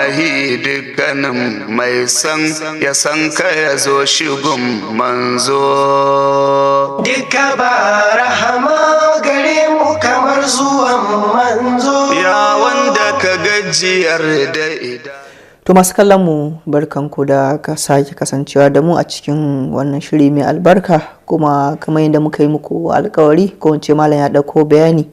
ilahi dukkanin mai san ya san ka ya zo shigun manzo. Duka ba rahama gare mu kamar zuwan manzo. Ya wanda ka gajiyar da ida. To masu kallon mu barkanku da ka sake kasancewa da mu a cikin wannan shiri mai albarka, kuma kamar yadda muka yi muku alkawari ko in ce malam ya dauko bayani,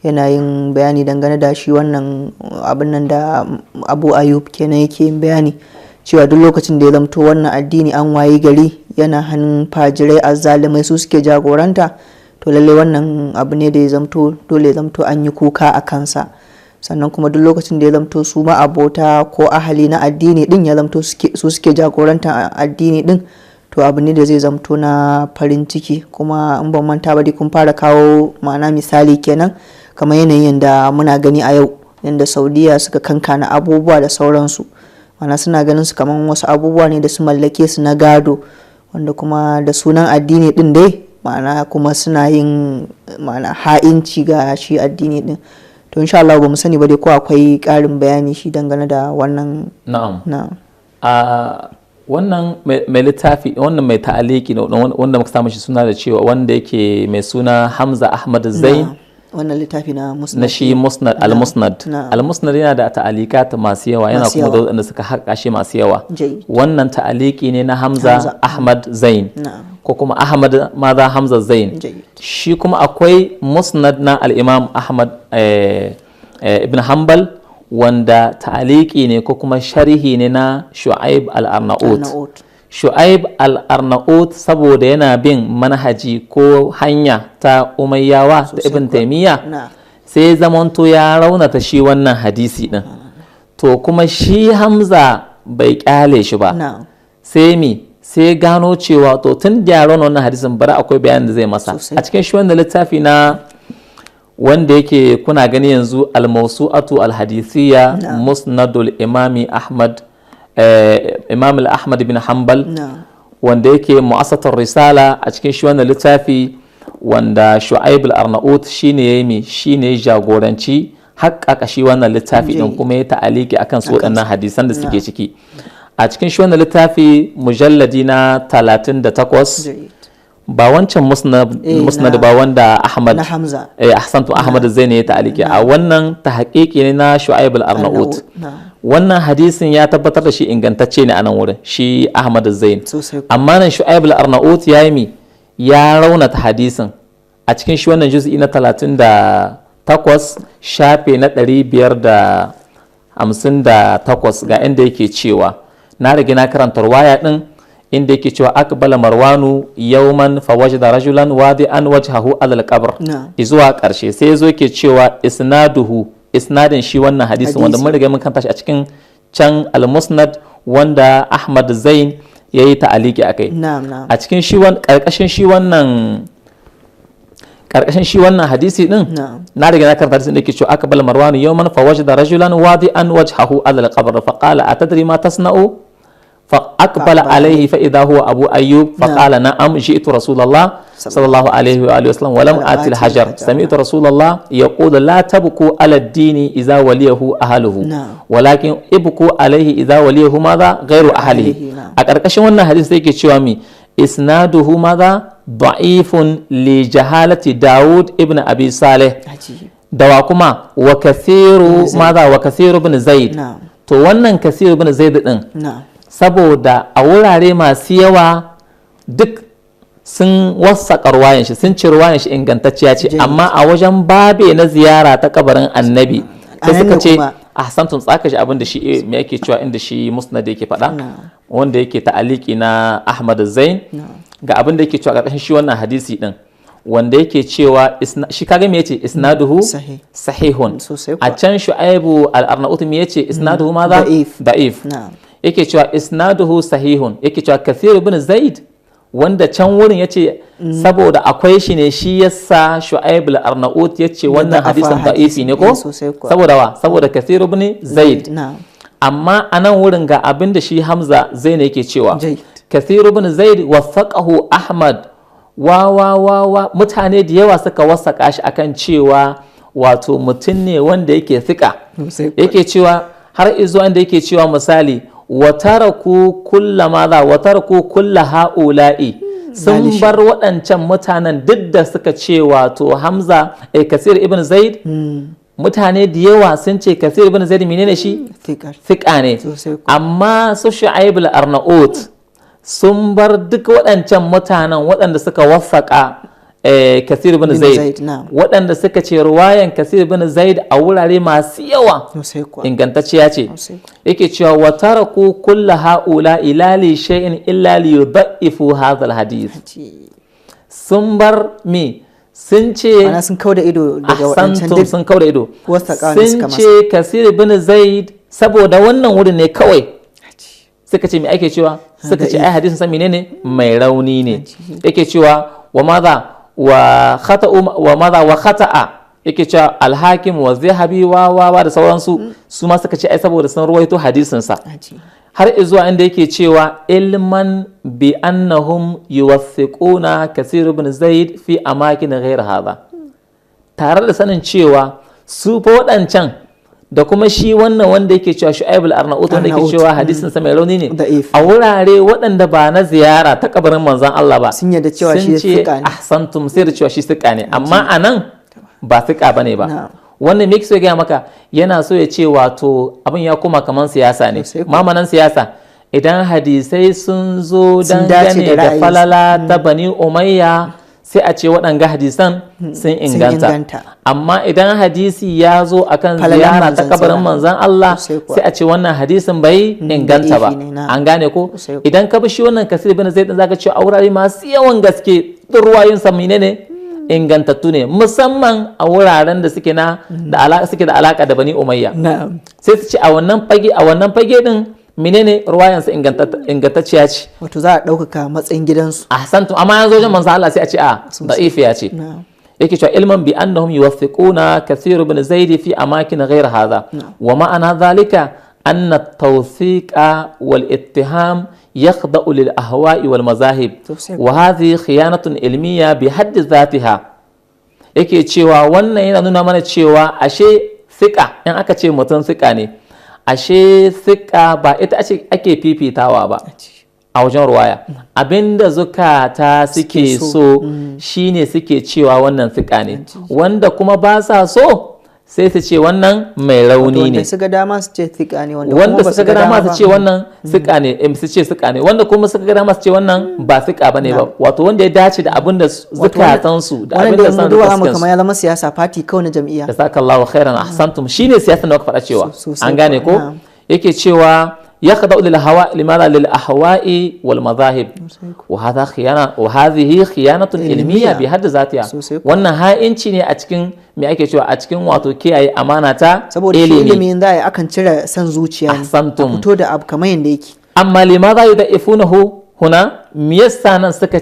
yana yin bayani dangane da shi wannan abin nan da Abu Ayyub kenan yake yin bayani cewa duk lokacin da ya zamto wannan addini an wayi gari yana hannun fajirai azzalimai su suke jagoranta, to lalle wannan abu ne da ya zamto dole ya zamto an yi kuka a kansa. Sannan kuma duk lokacin da ya zamto su ma abota ko ahali na addini din ya zamto su suke jagoranta addini din, to abu ne da zai zamto na farin ciki. Kuma in ban manta ba dai kun fara kawo ma'ana misali kenan kamar yanayin da muna gani a yau, yadda Saudiya suka kankana abubuwa da sauransu, ma'ana suna ganin su kamar wasu abubuwa ne da su mallake su na gado, wanda kuma da sunan addini din dai ma'ana kuma suna yin ma'ana ha'inci ga shi addini din. To insha Allah ba mu sani ba dai ko akwai ƙarin bayani shi dangane da wannan. Na'am. Wannan mai littafi, wannan mai ta'aliki wanda muka samu shi suna da cewa wanda yake mai suna Hamza Ahmad Zain. Wannan littafi na musnad, na shi musnad al-musnad. Al-musnad yana da ta'alikat masu yawa, yana kuma da wanda suka haƙa shi masu yawa. Wannan ta'aliki ne na Hamza Ahmad Zain, ko kuma Ahmad maza Hamza Zain. Shi kuma akwai musnad na al-Imam Ahmad ibn Hanbal, wanda ta'aliki ne ko kuma sharhi ne na Shu'aib al-Arnaut. Shu'aib al-Arnaut saboda yana bin manhaji ko hanya ta Umayyawa da Ibn Taymiyyah, sai zamanto ya raunata shi wannan hadisi din. To kuma shi Hamza bai kyale shi ba, sai gano cewa to tun da ya rauna wannan hadisin bari akwai bayanin da zai masa a cikin shi wannan littafi na wanda yake kuna gani yanzu al-Mawsu'atu al-Hadithiyya Musnadul Imami Ahmad Imam al-Ahmad bin Hanbal, wanda yake mu'assatar risala. A cikin shi wannan littafi wanda Shu'aib al-Arnaut shine yayi shine jagoranci haƙƙaƙa shi wannan littafi din, kuma ya ta'aliki akan su waɗannan hadisan da suke ciki. A cikin shi wannan littafi mujalladi na 38, ba wancan musnad ba wanda Ahmad na Hamza ahsantu Ahmad Zaini ya ta'aliki, a wannan tahqiqi ne na Shu'aib al-Arnaut. Wannan hadisin ya tabbatar da shi ingantacce ne a nan wurin shi Ahmad Zain, amma nan Shu'aib al-Arnaut ya raunata hadisin a cikin shi wannan juz'i na 38 shafe na 558 ga inda yake cewa, na rage na karanta ruwaya din inda yake cewa aqbala Marwanu yawman fawajada rajulan wadi'an wajhahu alal qabr zuwa karshe, sai yazo yake cewa isnadin shi wannan hadisin wanda mun riga mun kanta shi a cikin can al-Musnad wanda Ahmad Zain yayi ta'aliki akai. A cikin shi karkashin shi wannan hadisi din na riga na karanta hadisin da yake cewa aqbala Marwanu yawman fawajada rajulan wadi'an wajhahu alal qabr faqala atadri ma tasna'u فأقبل عليه فإذا هو أبو أيوب فقال نعم جئت رسول الله صلى الله عليه وآله وسلم ولم آت الحجر سمعت رسول الله يقول لا تبكوا على الدين إذا وليه أهله ولكن ابكوا عليه إذا وليه ماذا غير أهله. أكركشن wannan hadisi yake cewa mi isnaduhu madha da'ifun li jahalati Dawud ibn Abi Salih dawa kuma wa kathiru ibn Zaid. To wannan kathiru ibn Zaid din saboda a wurare masu yawa duk sun wasaƙa ruwayan shi, sun ci ruwayan shi ingantacciya ce, amma a wajen babe na ziyara ta kabarin annabi sai suka ce ahsantum tsaka shi abin da shi me yake cewa inda shi musnad yake faɗa wanda yake ta'aliki na Ahmad Zain ga abin da yake cewa ƙarƙashin shi wannan hadisi din, wanda yake cewa shi kaga me yace isnaduhu sahihun. A can Shu'aibu al-Arnaut me yace isnaduhu madha da'if. Yake cewa isnaduhu sahihun, yake cewa Kathir ibn Zaid wanda can wurin yace saboda akwai shi ne shi yasa Shu'aib al-Arnaut yace wannan hadisin da'ifi ne ko saboda Kathir ibn Zaid. Amma anan wurin ga abin da shi Hamza Zain yake cewa Kathir ibn Zaid wasaqahu Ahmad wa mutane da yawa suka wasaka shi akan cewa wato mutum ne wanda yake thika, yake cewa har izo inda yake cewa misali wa taraku kulla haula'i sun bar waɗancan mutanen duk da suka ce wato Hamza Kasir ibn Zaid mutane da yawa sun ce Kasir ibn Zaid menene shi fiqa ne, amma su Shu'aib al-Arnaut sun bar duk waɗancan mutanen waɗanda suka waffaka Kasir ibn Zaid waɗanda suka ce ruwayan Kasir ibn Zaid a wurare masu yawa ingantacciya ce, yake cewa wa taraku kulla haula ila li shay'in illa li yudhaifu hadha al-hadith. Sun bar me sun ce sun kauda ido daga waɗancan sun kauda ido sun ce Kasir ibn Zaid saboda wannan wurin ne kawai suka ce me ake cewa suka ce ai hadisin san menene mai rauni ne, yake cewa wa madha wa khata'a yake cewa al-Hakim wa Zahabi wa da sauransu su ma suka ce ai saboda sun ruwaito hadisin sa, har izuwa inda yake cewa ilman bi annahum yuwathiquna Kasir ibn Zaid fi amakin ghayr hadha, tare da sanin cewa su fa waɗancan da kuma shi wannan wanda yake cewa Shu'aib al-Arnaut wanda yake cewa hadisin sa mai rauni ne a wurare waɗanda ba na ziyara ta kabarin manzon Allah ba, sun yadda cewa shi fiqa ne, ahsantum sai da cewa shi fiqa ne, amma anan ba fiqa bane ba. Wannan me yake ga maka yana so ya ce wato abin ya koma kaman siyasa ne, mamanan siyasa idan hadisai sun zo dangane da falala ta Bani Umayya sai a ce waɗanga hadisan sun inganta, amma idan hadisi ya zo akan ziyara ta kabarin manzan Allah sai a ce wannan hadisin bai inganta ba, an gane ko? Idan ka bi shi wannan Kasir ibn Zaid zaka ce a wurare masu yawan gaske ruwayoyin sa menene ingantattu ne, musamman a wuraren da suke da alaka da Bani Umayya, sai su ce a wannan fage din menene ruwayansa ingantacciya ce, wato za a ɗaukaka matsayin gidansu. Ahsantu, amma yanzu wajen manzo Allah sai a ce da'ifiya ce. yake cewa ilman bi annahum yuwathiquna Kathir ibn Zaid fi amakin ghayr hadha wa ma'ana dhalika anna at-tawthiqa wal ittiham yakhda'u lil ahwa'i wal mazahib wa hadhihi khiyanatun ilmiyya bi hadd dhatiha. Yake cewa wannan yana nuna mana cewa ashe thiqa, in aka ce mutum thiqa ne, ashe thiqa ba ita ake fifitawa ba a wajen ruwaya, abinda zukata suke so shine suke cewa wannan thiqa ne, wanda kuma ba sa so sai su ce wannan mai rauni ne, wanda suka dama su ce thiqa ne, wanda suka ga dama su ce wannan thiqa ne, su ce thiqa ne, wanda kuma suka ga dama su ce wannan ba thiqa bane ba, wato wanda ya dace da abinda zukatan su da abinda san da suke kamar ya zama siyasa party kawai na jam'iyya. Jazakallahu khairan, ahsantum, shine siyasa da muka faɗa cewa an gane ko, yake cewa yakhda'u lil hawa limadha lil ahwa'i wal madahib wa hadha khiyana wa hadhihi khiyanatun ilmiyya bi hadd zatiha. Wannan ha'inci ne a cikin me ake cewa a cikin wato kiyaye amana ta saboda ilimin da akan cire san zuciya ne, fito da abu kamar yanda yake. Amma limadha yudaifunahu huna, me yasa nan suka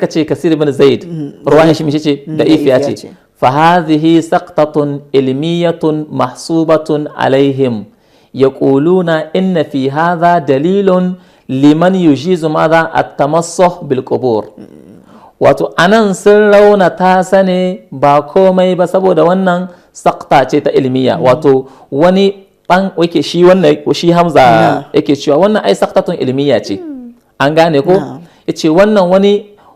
ce Kasir ibn Zaid ruwayan shi ce da ifiya ce, fa hadhihi saqtatun ilmiyatun mahsubatun alaihim يقولون إن في هذا دليل لمن يجيز ماذا التمسح بالقبور. wato anan sun raunata sa ne ba komai ba saboda wannan sakta ce ta ilmiya, wato wani wake shi wannan shi Hamza yake cewa wannan ai saktatun ilmiya ce, an gane ko, yace wannan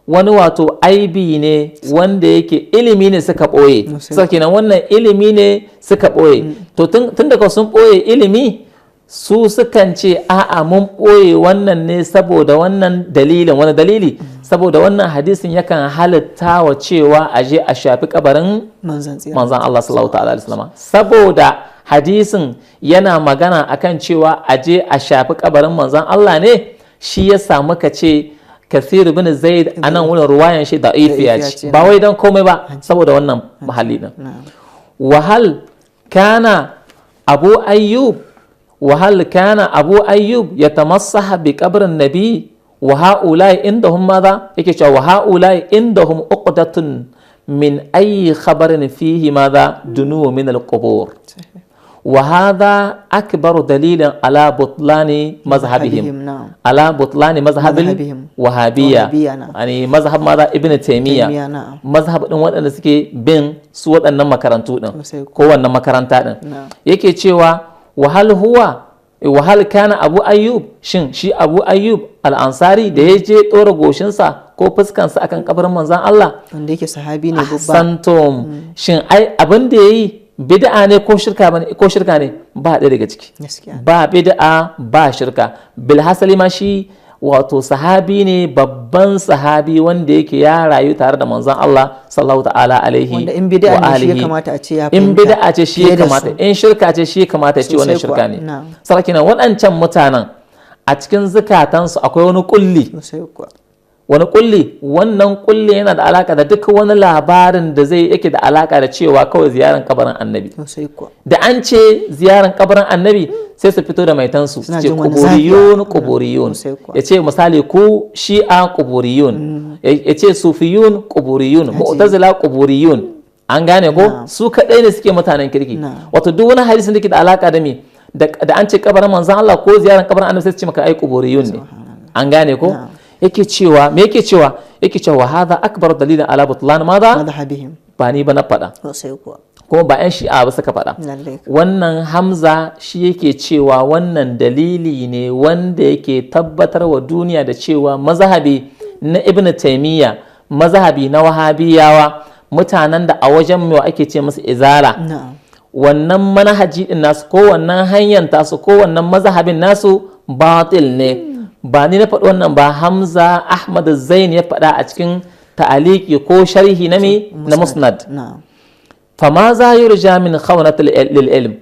wani wato aibi ne wanda yake ilimi ne suka ɓoye, kenan wannan ilimi ne suka ɓoye, to tun daga sun ɓoye ilimi su sukan ce a'a mun ɓoye wannan ne saboda wannan dalilin, wani dalili, saboda wannan hadisin yakan halitta wa cewa a je a shafi kabarin manzan Allah sallallahu ta'ala alaihi wasallam, saboda hadisin yana magana akan cewa a je a shafi kabarin manzan Allah ne, shi ya samu ka ce Kathir ibn Zaid anan wurin ruwayan shi da ifiya ce, ba wai don komai ba saboda wannan mahalli din. Wahal kana Abu Ayyub yatamassaha bi qabrin nabi wa haula'i indahum madha, yake cewa wa haula'i indahum uqdatun min ayyi khabarin fihi madha dunu min al-qubur. وهذا أكبر دليل على بطلان مذهبهم، على بطلان مذهب الوهابية، يعني مذهب ماذا ابن تيمية، مذهب وأن سكي بين سوى أن مكرنتو كو أن مكرنتا يكي تشيوا wa hal kana Abu Ayyub, shin shi Abu Ayyub al-Ansari da ya je ɗora goshinsa ko fuskansa akan kabarin manzon Allah, wanda yake sahabi ne babba, santom, shin ai abin da yayi bid'a ne ko shirka ne? Ba ɗaya daga ciki, ba bid'a ba shirka. Bilhassali ma shi wato sahabi ne, babban sahabi wanda yake ya rayu tare da manzon Allah sallallahu ta'ala alaihi wanda in bid'a ne shi ya kamata a ce ya fahimta, in bid'a ce shi ya kamata, in shirka ce shi ya kamata ya ce wannan shirka ne. Sarki nan waɗancan mutanen a cikin zukatansu akwai wani kulli, wannan kulli yana da alaka da duk wani labarin da zai yake da alaka da cewa kawai ziyaran kabarin annabi. Da an ce ziyaran kabarin annabi sai su fito da maitansu su ce kuburiyun, ya ce misali ku shi'a kuburiyun, ya ce sufiyun kuburiyun, mu'tazila kuburiyun. An gane ko su kaɗai ne suke mutanen kirki. Wato duk wani hadisin da ke da alaka da me da an ce kabarin manzon Allah ko ziyaran kabarin annabi sai su ce maka ai kuburiyun ne. An gane ko yake cewa yake cewa hadha akbar dalilin ala butlan madhabihim, ba ni ba na faɗa kuma ba 'yan shi'a ba suka faɗa. Wannan Hamza shi yake cewa wannan dalili ne wanda yake tabbatar wa duniya da cewa mazhabi na Ibn Taymiyyah, mazhabi na Wahabiyawa, mutanen da a wajen mai ake ce musu izala, wannan manhaji din nasu ko wannan hanyar tasu ko wannan mazhabin nasu batil ne. Ba ni na faɗi wannan ba, Hamza Ahmad Zain ya faɗa a cikin ta'aliki ko sharhi na Musnad. Fama za yurja min khawnat lil ilm,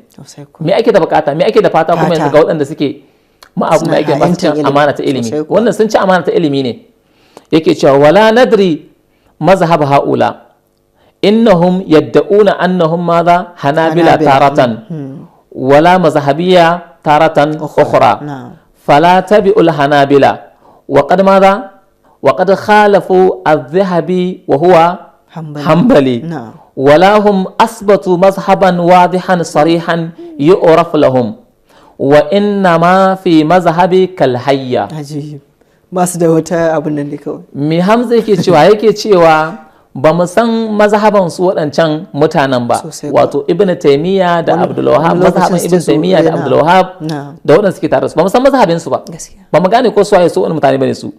me ake da bukata, me ake da fata kuma yanzu ga waɗanda suke ma'abu me ake bacin amana ta ilimi, wannan sun ci amana ta ilimi ne. Yake cewa wala nadri mazhab haula innahum yadda'una annahum madha hanabila taratan wala mazhabiyya taratan ukhra fala tabi'ul hanabila وقد ماذا وقد خالفوا الذهبي وهو حنبلي ولا هم أثبتوا مذهبا واضحا صريحا يعرف لهم وإنما في مذهب كالحية. عجيب. ba su da wata abin nan ne kawai. Me Hamza yake cewa ba mu san mazhaban su waɗancan mutanen ba, wato Ibn Taymiyyah da Abdul Wahhab, mazhaban Ibn Taymiyyah da Abdul Wahhab da waɗanda suke tare su, ba mu san mazhabin su ba, ba mu gane ko su waye su wani mutane bane su.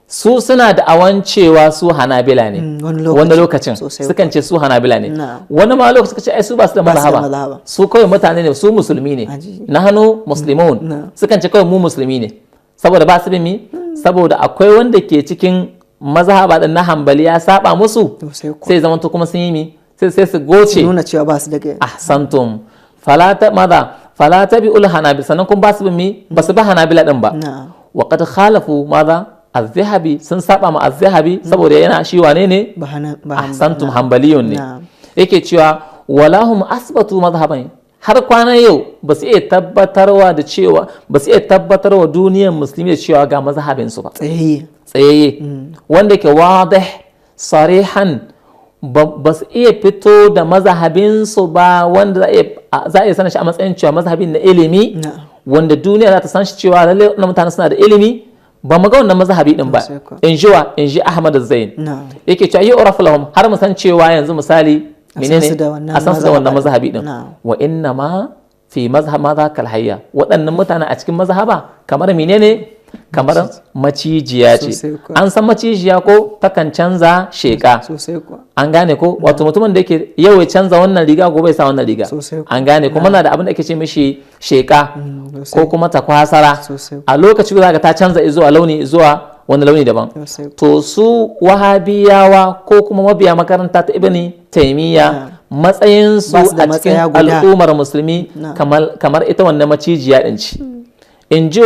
Su suna da awan cewa su Hanabila ne wani lokacin sukan ce su Hanabila ne, wani ma lokacin suka ce ai su ba su da mazhaba, su kawai mutane ne, su musulmi ne, nahnu muslimun, sukan ce kawai mu musulmi ne, saboda ba su bin mi, saboda akwai wanda ke cikin mazhaba din na Hanbali ya saba musu, sai zaman to kuma sun yi mi, sai su goce nuna cewa ba su da gaya. Ahsantum. Fala tabi'ul Hanabil, sannan kuma ba su bin mi, ba su ba Hanabila din ba. Wa qad khalafu madha az-Zahabi, sun saba ma az-Zahabi saboda yana shi wane ne? Ahsantum, Hanbaliyun ne. Yake cewa walahum asbatu madhhaban, har kwanan yau ba su iya tabbatarwa da cewa, ba su iya tabbatarwa duniyar musulmi da cewa ga mazhabin su ba. Tsayayye wanda ke wadih sarihan, ba su iya fito da mazhabin su ba, wanda za a iya sanin shi a matsayin cewa mazhabin na ilimi, wanda duniya za ta san shi cewa lalle wannan mutane suna da ilimi. Ba mu ga wannan mazhabi din ba, in ji Ahmad Zain yake cewa yi urafu lahum, har mu san cewa yanzu misali menene a san su da wannan mazhabi din. Wa inna ma fi mazhab madha kal hayya, waɗannan mutane a cikin mazhaba kamar menene, kamar macijiya ce. An san macijiya ko takan canza sheka, an gane ko, wato mutumin da yake yau ya canza wannan riga gobe ya sa wannan riga, an gane ko. Muna da abin da ake ce mishi sheka ko kuma takwasara, a lokaci za ka ta canza zuwa launi, zuwa wani launi daban. To su wahabiyawa ko kuma mabiya makaranta ta Ibn Taymiyyah, matsayin su a cikin al'ummar musulmi kamar ita wannan macijiya din ci. In ji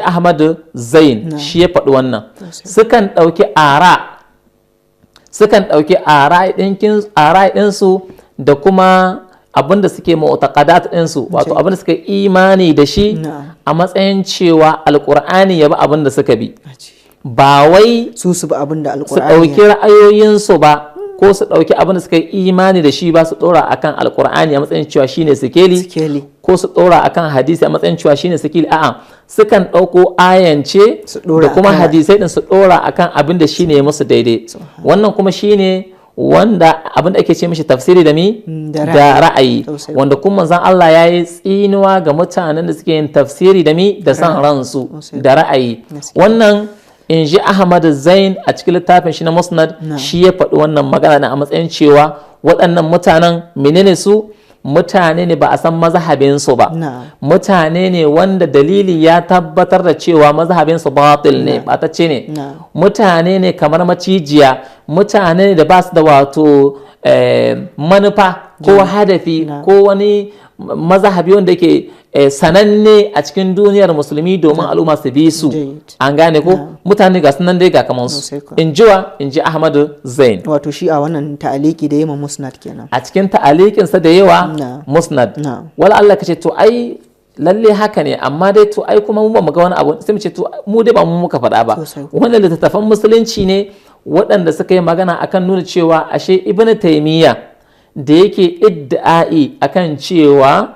Ahmad Zain shi ya faɗi wannan. Sukan ɗauki ara ɗinsu da kuma abin da suke mu'taqadat ɗinsu, wato abin da suka imani da shi a matsayin cewa alƙur'ani ya bi abin da suka bi, ba wai su bi abin da su ɗauki ra'ayoyinsu ba, ko su ɗauki abin da suka yi imani da shi ba su ɗora akan alƙur'ani a matsayin cewa shine sikeli, ko su ɗora akan hadisi a matsayin cewa shine sikeli. A'a, sukan ɗauko ayance da kuma hadisai din su ɗora akan abin da shine musu daidai. Wannan kuma shine wanda abin da ake ce mishi tafsiri da mi da ra'ayi, wanda kuma manzon Allah ya yi tsinuwa ga mutanen da suke yin tafsiri da mi da san ransu da ra'ayi. Wannan in ji Ahmad Zain a cikin littafin shi na Musnad, shi ya faɗi wannan magana a matsayin cewa waɗannan mutanen menene su? Mutane ne ba a san mazhabinsu ba, mutane ne wanda dalili ya tabbatar da cewa mazhabinsu batil ne, ɓatacce ne, mutane ne kamar macijiya, mutane ne da ba su da wato manufa ko hadafi ko wani mazhabi wanda yake sananne a cikin duniyar musulmi domin al'umma su bi su. An gane ko mutane ga sunan dai ga kaman su. In ji Ahmadu Zain. Wato shi a wannan ta'aliki da yawa Musnad kenan. A cikin ta'alikin sa da yawa Musnad. Wala Allah kace to ai lalle haka ne, amma dai to ai kuma mu ba mu ga wani abu, sai mu ce to mu dai ba mu muka faɗa ba. Wannan littattafan musulunci ne waɗanda suka yi magana akan nuna cewa ashe Ibn Taymiyyah da yake idda'i akan cewa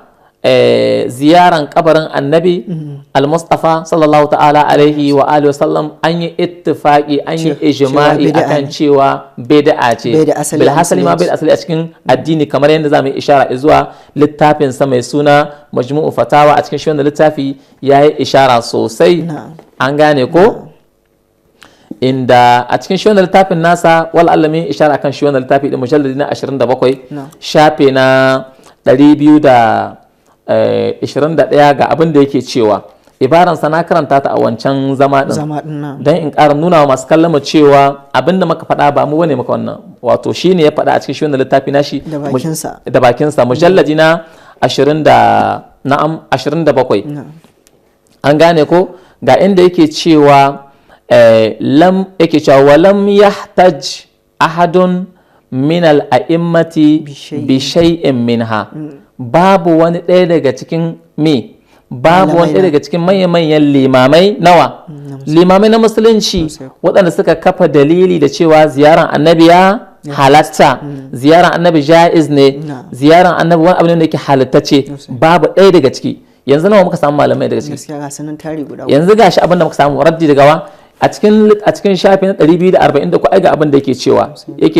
ziyaran kabarin annabi al-Mustafa sallallahu ta'ala alaihi wa alihi wa sallam an yi ittifaqi, an yi ijma'i akan cewa bid'a ce, bil hasali ma bid'a asali a cikin addini, kamar yadda zamu yi ishara zuwa littafin sa mai suna Majmu'u Fatawa. A cikin shi wannan littafi yayi ishara sosai. An gane ko? Inda a cikin shi wannan littafin nasa wal alamin ishara kan shi wannan littafi din mujalladi na 27 shafe na 221 ga abin da yake cewa, ibaran sa na karanta ta a wancan zama din dan in ƙara nuna wa masu kallon cewa abin da muka faɗa ba mu bane muka wannan, wato shine ya faɗa a cikin shi wannan littafi nashi da bakin sa mujalladi na 27. An gane ko? Ga inda yake cewa walam yahtaj ahadun min al-a'immati bi shay'in minha. Babu wani ɗaya daga cikin babu wani ɗaya daga cikin manyan limamai limamai na musulunci waɗanda suka kafa dalili da cewa ziyaran annabi ya halatta, ziyaran annabi jaiz ne, ziyaran annabi wani abu ne da yake halattace, babu ɗaya daga ciki. Yanzu nawa muka samu malamai daga ciki? Yanzu gashi abin da muka samu raddi daga wa a cikin shafi na 240 da ku ai ga abin da yake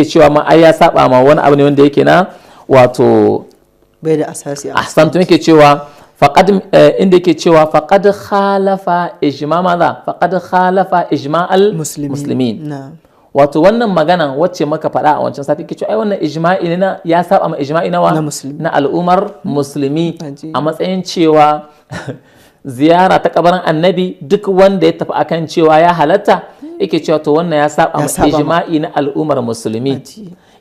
cewa ma ai ya saba ma wani abu ne wanda yake na wato bai da asasi. Ahsantu, yake cewa inda yake cewa faqad khalafa ijma'al muslimin. Wato wannan magana wacce muka faɗa a wancan sati yake cewa ai wannan ijma'i ne ya saba ma ijma'i na al'ummar musulmi, a matsayin cewa ziyara ta kabarin annabi duk wanda ya tafi akan cewa ya halatta, yake cewa to wannan ya saba ma ijma'i na al'ummar musulmi.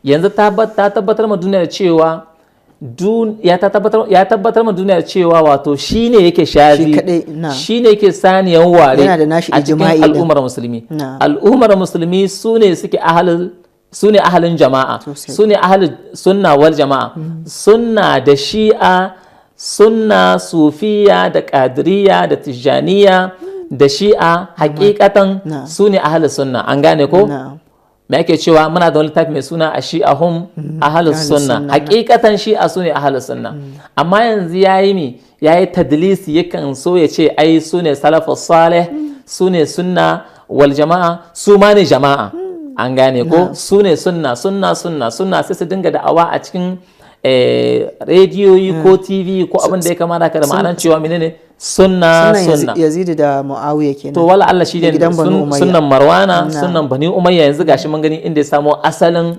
Yanzu ta tabbatar ma duniya cewa ya tabbatar ma duniya cewa wato shine yake shazi, shine yake saniyan ware a cikin al'ummar musulmi. Al'ummar musulmi sune ahalin jama'a, sune ahalin sunna wal jama'a, sunna da shi'a, sunna sufiya da qadiriyya da tijaniya da shi'a, hakikatan sune ahalin sunna. An gane ko? Me ake cewa muna da wani littafi mai suna a shi'a hum ahalus sunna, hakikatan shi'a su ne ahalus sunna. Amma yanzu yayi tadlisi, yakan so ya ce ai su ne salafus salih, su ne sunna wal jama'a, su ma ne jama'a. An gane ko? Su ne sunna sai su dinga da'awa a cikin rediyoyi ko TV ko abin da ya kamata ka da ma'anar cewa menene sunna. Yazid da Muawiya kenan. To wala Allah shi ne sunnan Marwana, sunnan Bani Umayya. Yanzu gashi mun gani inda ya samo asalin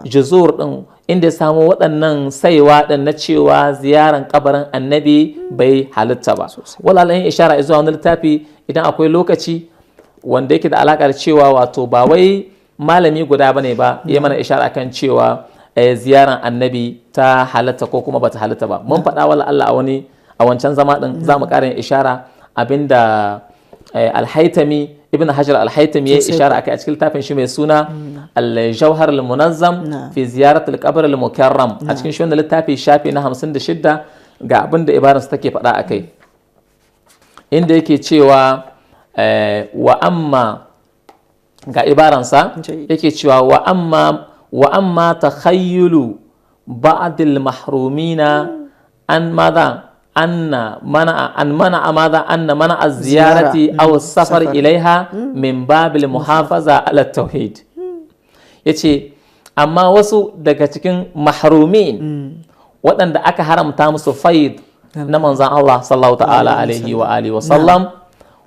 juzur din, inda ya samo waɗannan saiwa din na cewa ziyaran kabarin annabi bai halitta ba. Wala Allah yin ishara zuwa wani littafi idan akwai lokaci wanda yake da alaka da cewa wato ba wai malami guda bane ba ya mana ishara kan cewa ziyaran annabi ta halatta ko kuma bata halatta ba. Mun faɗa wala Allah a wancan zama din za mu ƙara ishara abinda al-Haytami Ibn Hajar al-Haytami ya ishara akai a cikin littafin shi mai suna al-Jawhar al-Munazzam fi ziyarat al-Qabr al-Mukarram. A cikin shi wannan littafi shafi na 56 ga abinda ibaransa take faɗa akai, inda yake cewa wa amma ga ibaransa yake cewa wa amma takhayyulu ba'd al-mahrumina an madha anna mana az-ziyarati aw as-safar ilaiha min bab al-muhafaza ala tauhid. Yace amma wasu daga cikin mahrumin waɗanda aka haramta musu faid na manzan Allah sallallahu ta'ala alaihi wa alihi wa sallam,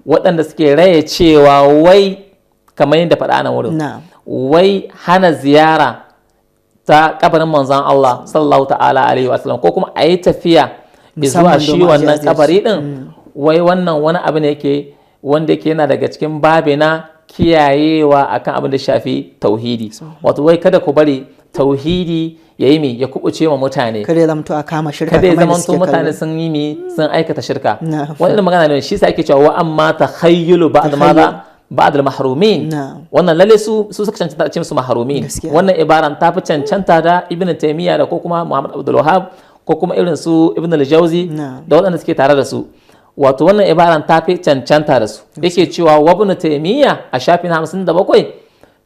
waɗanda suke raye cewa wai kamar yadda faɗa nan wurin, wai hana ziyara ta kabarin manzan Allah sallallahu ta'ala alaihi wa sallam, ko kuma a yi tafiya zuwa shi wannan kabari din, wai wannan wani abu ne yake wanda yake yana daga cikin babi na kiyayewa akan abin da shafi tauhidi. Wato wai kada ku bari tauhidi ya yi ya kubuce wa mutane, kada ya zamanto a kama shirka, kada ya zamanto mutane sun yi sun aikata shirka. Wannan magana ne shi sa ake cewa wa amma takhayyulu ba'd al-mahrumin, wannan lalle su suka cancanta ce su mahrumin. Wannan ibaran ta fi cancanta da Ibn Taymiyyah da ko kuma Muhammad Abdul Wahhab ko kuma irin su Ibn al-Jawzi da waɗanda suke tare da su. Wato wannan ibaran ta fi cancanta da su. Yake cewa wa Ibn Taymiyyah a shafin 57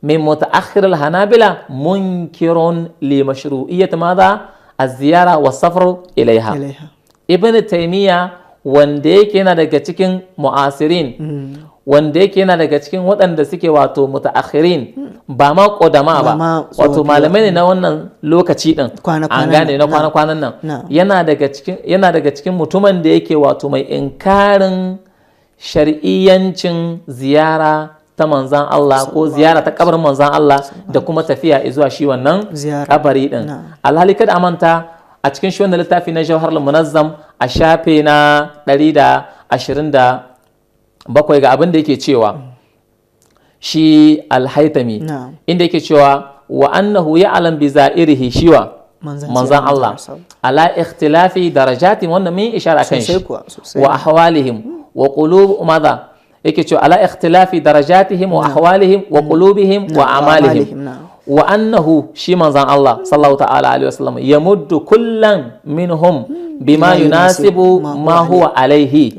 min mutaakhir al-hanabila munkirun li mashru'iyyat madha az-ziyara wa safar ilaiha. Ibn Taymiyyah wanda yake yana daga cikin mu'asirin, wanda yake yana daga cikin waɗanda suke wato mutaakhirin, ba ma ƙodama ba, wato malamai ne na wannan lokaci din, an gane na kwana-kwanan nan, yana daga cikin mutumin da yake wato mai inkarin shar'iyyancin ziyara ta manzan Allah ko ziyara ta kabarin manzan Allah da kuma tafiya zuwa shi wannan kabari din. Alhali kada a manta a cikin shi wannan littafi na Jawharul Munazzam a shafe na 127 ga abin da yake cewa shi Al-Haytami, inda yake cewa wa annahu ya'lam bi za'irihi shiwa manzan Allah ala ikhtilafi darajatin, wannan min ishara kan shi, wa ahwalihim wa qulub madha, yake cewa ala ikhtilafi darajatihim wa ahwalihim wa qulubihim wa amalihim, wa annahu shi manzan Allah sallallahu ta'ala alaihi wasallam yamuddu kullan minhum bima yunasibu ma huwa alaihi,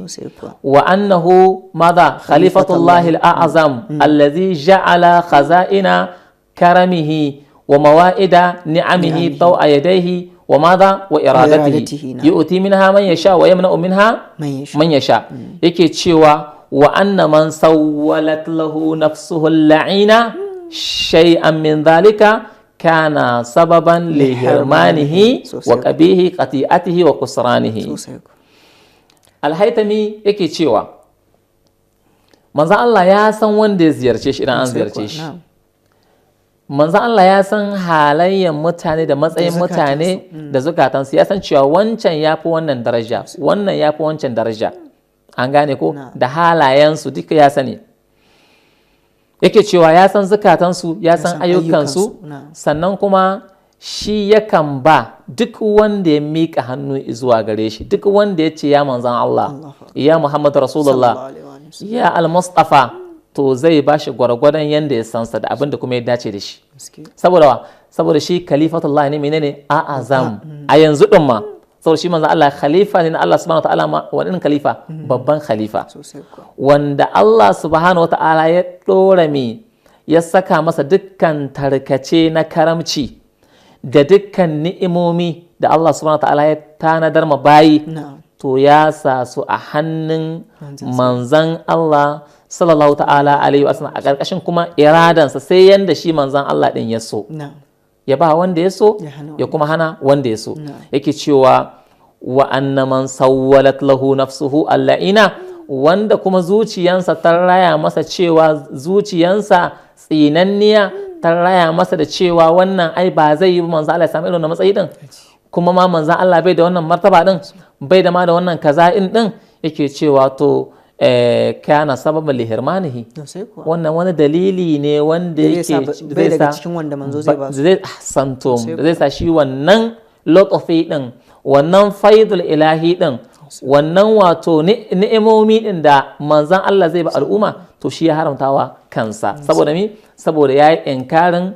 wa annahu madha khalifatullahi al-a'zam alladhi ja'ala khaza'ina karamihi wa mawa'ida ni'amihi taw'a yadayhi wa madha wa iradatihi yu'ti minha man yasha wa yamna'u minha man yasha. Yake cewa wa anna man sawwalat lahu nafsuhu al-la'ina shay'an min dhalika kana sababan li hirmanihi wa qabihi qati'atihi wa qusranihi. Al-Haytami yake cewa manzon Allah ya san wanda ya ziyarce shi idan an ziyarce shi, manzon Allah ya san halayen mutane da matsayin mutane da zukatansu, ya san cewa wancan yafi wannan daraja, wannan yafi wancan daraja, an gane ko, da halayensu duka ya sani. Yake cewa ya san zukatansu, ya san ayyukansu, sannan kuma shi yakan ba duk wanda ya miƙa hannu zuwa gare shi, duk wanda ya ce ya manzan Allah, ya Muhammad Rasulullah, ya Al-Mustafa, to zai ba shi gwargwadon yanda ya sansa da abin da kuma ya dace da shi. Saboda shi khalifatullah ne, menene a'azam a yanzu din ma, saboda shi manzan Allah khalifa ne na Allah subhanahu wa ta'ala. Wani khalifa, babban khalifa, wanda Allah subhanahu wa ta'ala ya ɗora ya saka masa dukkan tarkace na karamci da dukkan ni'imomi da Allah subhanahu wa ta'ala ya tanadar ma bayi, to ya sa su a hannun manzan Allah sallallahu ta'ala alaihi wa sallam, a ƙarƙashin kuma iradansa, sai yanda shi manzan Allah ɗin ya so, ya ba wanda ya so ya kuma hana wanda ya so. Yake cewa wa anna man sawwalat lahu nafsuhu alla'ina, wanda kuma zuciyansa ta raya masa cewa zuciyansa tsinanniya ta raya masa da cewa wannan ai ba zai yi manzo Allah ya samu irin wannan matsayi din, kuma ma manzo Allah bai da wannan martaba din, bai da ma da wannan kaza din, yake cewa to kana sababan lihirmanihi, wannan wani dalili ne wanda yake bai daga cikin wanda manzo zai ba su, zai santo da zai sa shi wannan lotfi din, wannan faidul ilahi din, wannan wato ni'imomi din da manzan Allah zai ba al'umma, to shi ya haramtawa kansa. Saboda saboda yayi inkarin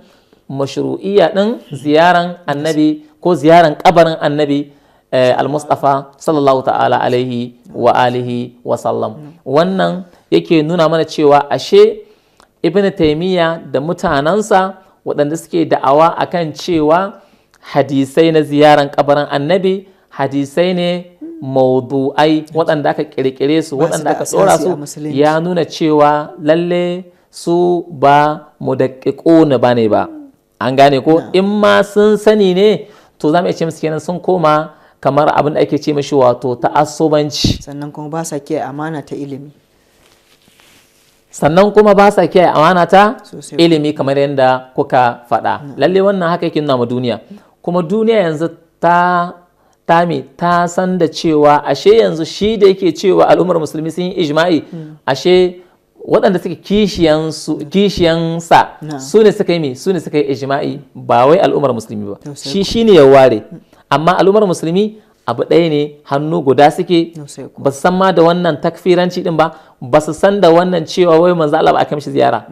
mashru'iyya din ziyaran annabi ko ziyaran kabarin annabi al-Mustafa sallallahu ta'ala alaihi wa alihi wa sallam. Wannan yake nuna mana cewa ashe Ibn Taymiyyah da mutanansa waɗanda suke da'awa akan cewa hadisai na ziyaran kabarin annabi hadisai ne maudu'ai waɗanda aka kirkire su, waɗanda aka tsora su, ya nuna cewa lalle su ba mudaqqiquna bane ba, an gane ko in ma sun sani ne to za mu iya ce musu kenan sun koma kamar abin da ake ce mashi wato ta'assubanci. sannan kuma ba sa kiyaye amana ta ilimi ilimi kamar yadda kuka faɗa. Lalle wannan haka yake nuna ma duniya, kuma duniya yanzu ta san da cewa ashe yanzu shi da yake cewa al'ummar musulmi sun yi ijma'i, ashe waɗanda suke kishiyansa su ne suka yi ijma'i ba wai al'ummar musulmi ba. Shi ne ya ware, amma al'ummar musulmi abu ɗaya ne, hannu guda suke. Ba su san ma da wannan takfiranci din ba, ba su san da wannan cewa wai manzo Allah ba a kai mishi ziyara,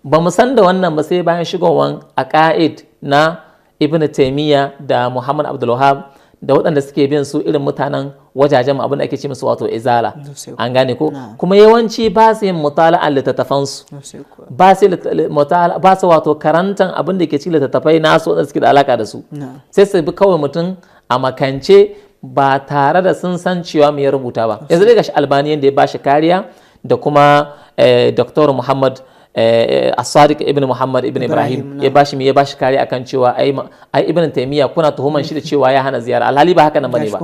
ba mu san da wannan ba sai bayan shigowan aqaid na Ibn Taymiyyah da Muhammad Abdul Wahhab da waɗanda suke bin su irin mutanen wajajen abin da ake ce musu wato izala, an gane ko. Kuma yawanci ba su yin mutala'an littattafansu, ba su wato karantan abin da ke cikin littattafai nasu wanda suke da alaka da su, sai su bi kawai mutum a makance ba tare da sun san cewa me ya rubuta ba. Yanzu dai gashi Albani yanda ya bashi kariya, da kuma Dr. Muhammad As-Sadiq ibn Muhammad ibn Ibrahim ya bashi kariya akan cewa ai Ibn Taymiyyah kuna tuhuman shi da cewa ya hana ziyara, alhali ba haka nan bane ba.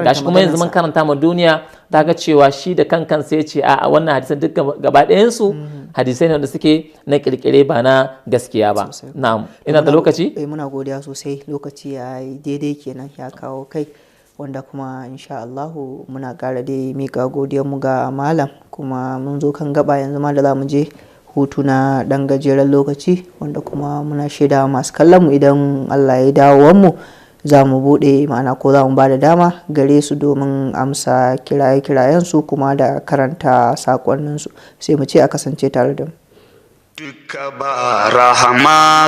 Gashi kuma yanzu mun karanta ma duniya ta ga cewa shi da kankan sai ya ce a wannan hadisan duk gaba ɗayan su hadisai ne wanda suke na kirkire ba na gaskiya ba. Na'am, ina da lokaci? Muna godiya sosai, lokaci ya yi daidai kenan, ya kawo kai, wanda kuma insha Allahu muna ƙara dai mika godiyar mu ga malam, kuma mun zo kan gaba yanzu ma da za mu je hutu na ɗan gajeren lokaci, wanda kuma muna shaida masu kallon mu idan Allah ya dawo mu za mu buɗe ma'ana ko za mu ba da dama gare su domin amsa kiraye-kirayensu kuma da karanta saƙonninsu. Sai mu ce a kasance tare da mu. Duka ba rahama